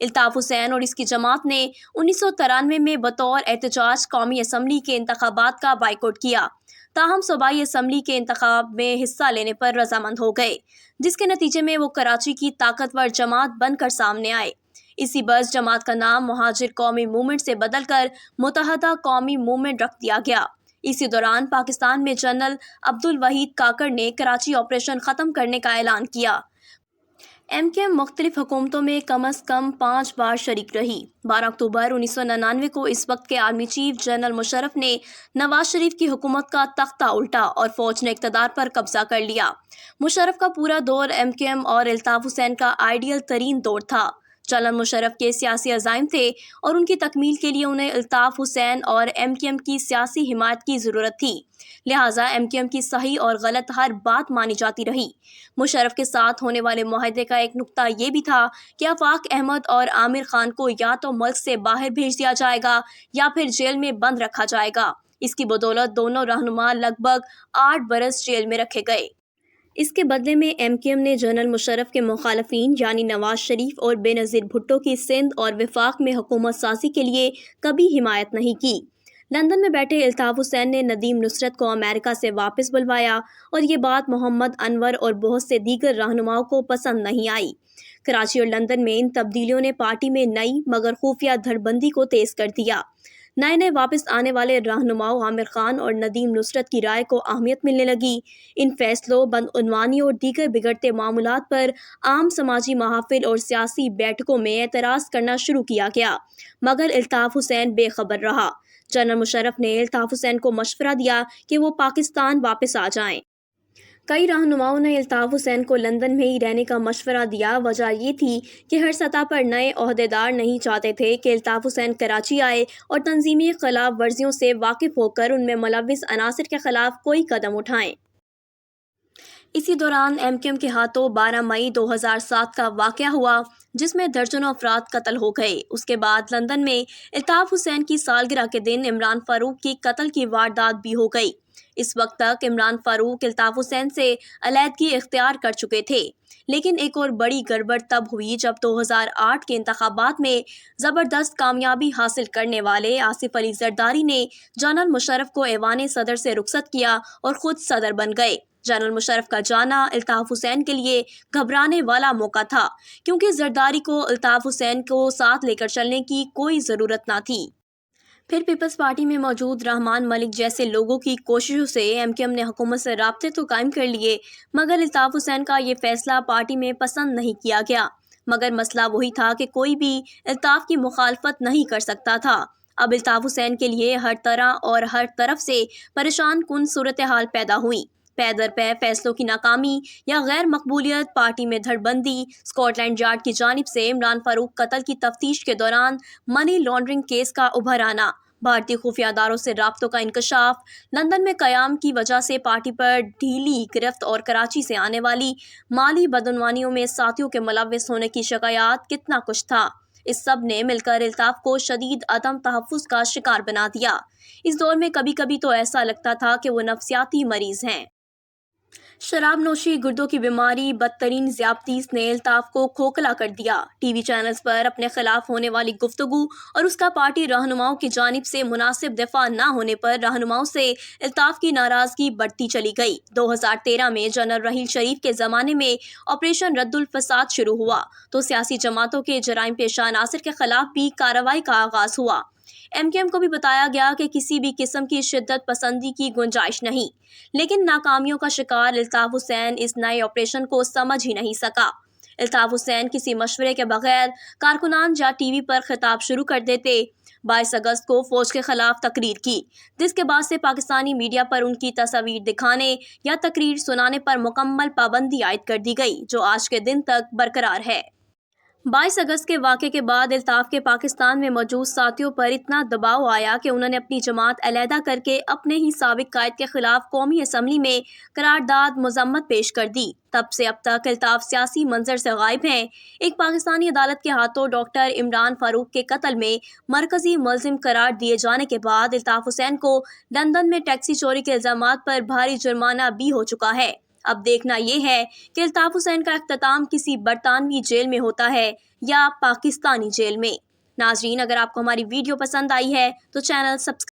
الطاف حسین اور اس کی جماعت نے 1993 میں بطور احتجاج قومی اسمبلی کے انتخابات کا بائیکاٹ کیا، تاہم صوبائی اسمبلی کے انتخاب میں حصہ لینے پر رضامند ہو گئے، جس کے نتیجے میں وہ کراچی کی طاقتور جماعت بن کر سامنے آئے۔ اسی برس جماعت کا نام مہاجر قومی موومنٹ سے بدل کر متحدہ قومی موومنٹ رکھ دیا گیا۔ اسی دوران پاکستان میں جنرل عبدالوحید کاکڑ نے کراچی آپریشن ختم کرنے کا اعلان کیا۔ ایم کیو ایم مختلف حکومتوں میں کم از کم 5 بار شریک رہی۔ 12 اکتوبر 1999 کو اس وقت کے آرمی چیف جنرل مشرف نے نواز شریف کی حکومت کا تختہ الٹا اور فوج نے اقتدار پر قبضہ کر لیا۔ مشرف کا پورا دور ایم کیو ایم اور الطاف حسین کا آئیڈیل ترین دور تھا۔ جنرل مشرف کے سیاسی عزائم تھے اور ان کی تکمیل کے لیے انہیں الطاف حسین اور ایم کیو ایم کی سیاسی حمایت کی ضرورت تھی، لہٰذا ایم کیو ایم کی صحیح اور غلط ہر بات مانی جاتی رہی۔ مشرف کے ساتھ ہونے والے معاہدے کا ایک نقطہ یہ بھی تھا کہ آفاق احمد اور عامر خان کو یا تو ملک سے باہر بھیج دیا جائے گا یا پھر جیل میں بند رکھا جائے گا۔ اس کی بدولت دونوں رہنما لگ بھگ 8 برس جیل میں رکھے گئے۔ اس کے بدلے میں ایم کیو ایم نے جنرل مشرف کے مخالفین یعنی نواز شریف اور بے نظیر بھٹو کی سندھ اور وفاق میں حکومت سازی کے لیے کبھی حمایت نہیں کی۔ لندن میں بیٹھے الطاف حسین نے ندیم نصرت کو امریکہ سے واپس بلوایا اور یہ بات محمد انور اور بہت سے دیگر رہنماؤں کو پسند نہیں آئی۔ کراچی اور لندن میں ان تبدیلیوں نے پارٹی میں نئی مگر خفیہ دھڑ بندی کو تیز کر دیا۔ نئے واپس آنے والے رہنماؤں عامر خان اور ندیم نصرت کی رائے کو اہمیت ملنے لگی۔ ان فیصلوں، بدعنوانی اور دیگر بگڑتے معاملات پر عام سماجی محافل اور سیاسی بیٹھکوں میں اعتراض کرنا شروع کیا گیا، مگر الطاف حسین بے خبر رہا۔ جنرل مشرف نے الطاف حسین کو مشورہ دیا کہ وہ پاکستان واپس آ جائیں۔ کئی رہنماؤں نے الطاف حسین کو لندن میں ہی رہنے کا مشورہ دیا۔ وجہ یہ تھی کہ ہر سطح پر نئے عہدیدار نہیں چاہتے تھے کہ الطاف حسین کراچی آئے اور تنظیمی خلاف ورزیوں سے واقف ہو کر ان میں ملوث عناصر کے خلاف کوئی قدم اٹھائیں۔ اسی دوران ایم کیو ایم کے ہاتھوں 12 مئی 2007 کا واقعہ ہوا جس میں درجنوں افراد قتل ہو گئے۔ اس کے بعد لندن میں الطاف حسین کی سالگرہ کے دن عمران فاروق کی قتل کی واردات بھی ہو گئی۔ اس وقت تک عمران فاروق الطاف حسین سے علیحدگی اختیار کر چکے تھے، لیکن ایک اور بڑی گڑبڑ تب ہوئی جب 2008 کے انتخابات میں زبردست کامیابی حاصل کرنے والے آصف علی زرداری نے جنرل مشرف کو ایوان صدر سے رخصت کیا اور خود صدر بن گئے۔ جنرل مشرف کا جانا الطاف حسین کے لیے گھبرانے والا موقع تھا، کیونکہ زرداری کو الطاف حسین کو ساتھ لے کر چلنے کی کوئی ضرورت نہ تھی۔ پھر پیپلز پارٹی میں موجود رحمان ملک جیسے لوگوں کی کوششوں سے ایم کیو ایم نے حکومت سے رابطے تو قائم کر لیے، مگر الطاف حسین کا یہ فیصلہ پارٹی میں پسند نہیں کیا گیا۔ مگر مسئلہ وہی تھا کہ کوئی بھی الطاف کی مخالفت نہیں کر سکتا تھا۔ اب الطاف حسین کے لیے ہر طرح اور ہر طرف سے پریشان کن صورتحال پیدا ہوئی۔ پے در پے فیصلوں کی ناکامی یا غیر مقبولیت، پارٹی میں دھڑ بندی، اسکاٹ لینڈ یارڈ کی جانب سے عمران فاروق قتل کی تفتیش کے دوران منی لانڈرنگ کیس کا ابھر آنا، بھارتی خفیہ اداروں سے رابطوں کا انکشاف، لندن میں قیام کی وجہ سے پارٹی پر ڈھیلی گرفت اور کراچی سے آنے والی مالی بدعنوانیوں میں ساتھیوں کے ملوث ہونے کی شکایات، کتنا کچھ تھا۔ اس سب نے مل کر الطاف کو شدید عدم تحفظ کا شکار بنا دیا۔ اس دور میں کبھی کبھی تو ایسا لگتا تھا کہ وہ نفسیاتی مریض ہیں۔ شراب نوشی، گردوں کی بیماری، بدترین ذیابطیس نے الطاف کو کھوکھلا کر دیا۔ ٹی وی چینلز پر اپنے خلاف ہونے والی گفتگو اور اس کا پارٹی رہنماؤں کی جانب سے مناسب دفاع نہ ہونے پر رہنماؤں سے الطاف کی ناراضگی بڑھتی چلی گئی۔ 2013 میں جنرل رحیل شریف کے زمانے میں آپریشن رد الفساد شروع ہوا تو سیاسی جماعتوں کے جرائم پیشہ عناصر کے خلاف بھی کارروائی کا آغاز ہوا۔ ایم کیو ایم کو بھی بتایا گیا کہ کسی بھی قسم کی شدت پسندی کی گنجائش نہیں، لیکن ناکامیوں کا شکار الطاف حسین اس نئے آپریشن کو سمجھ ہی نہیں سکا۔ الطاف حسین کسی مشورے کے بغیر کارکنان یا ٹی وی پر خطاب شروع کر دیتے۔ 22 اگست کو فوج کے خلاف تقریر کی، جس کے بعد سے پاکستانی میڈیا پر ان کی تصاویر دکھانے یا تقریر سنانے پر مکمل پابندی عائد کر دی گئی، جو آج کے دن تک برقرار ہے۔ 22 اگست کے واقعے کے بعد الطاف کے پاکستان میں موجود ساتھیوں پر اتنا دباؤ آیا کہ انہوں نے اپنی جماعت علیحدہ کر کے اپنے ہی سابق قائد کے خلاف قومی اسمبلی میں قرارداد مذمت پیش کر دی۔ تب سے اب تک الطاف سیاسی منظر سے غائب ہیں۔ ایک پاکستانی عدالت کے ہاتھوں ڈاکٹر عمران فاروق کے قتل میں مرکزی ملزم قرار دیے جانے کے بعد الطاف حسین کو لندن میں ٹیکسی چوری کے الزامات پر بھاری جرمانہ بھی ہو چکا ہے۔ اب دیکھنا یہ ہے کہ الطاف حسین کا اختتام کسی برطانوی جیل میں ہوتا ہے یا پاکستانی جیل میں۔ ناظرین، اگر آپ کو ہماری ویڈیو پسند آئی ہے تو چینل سبسکرائب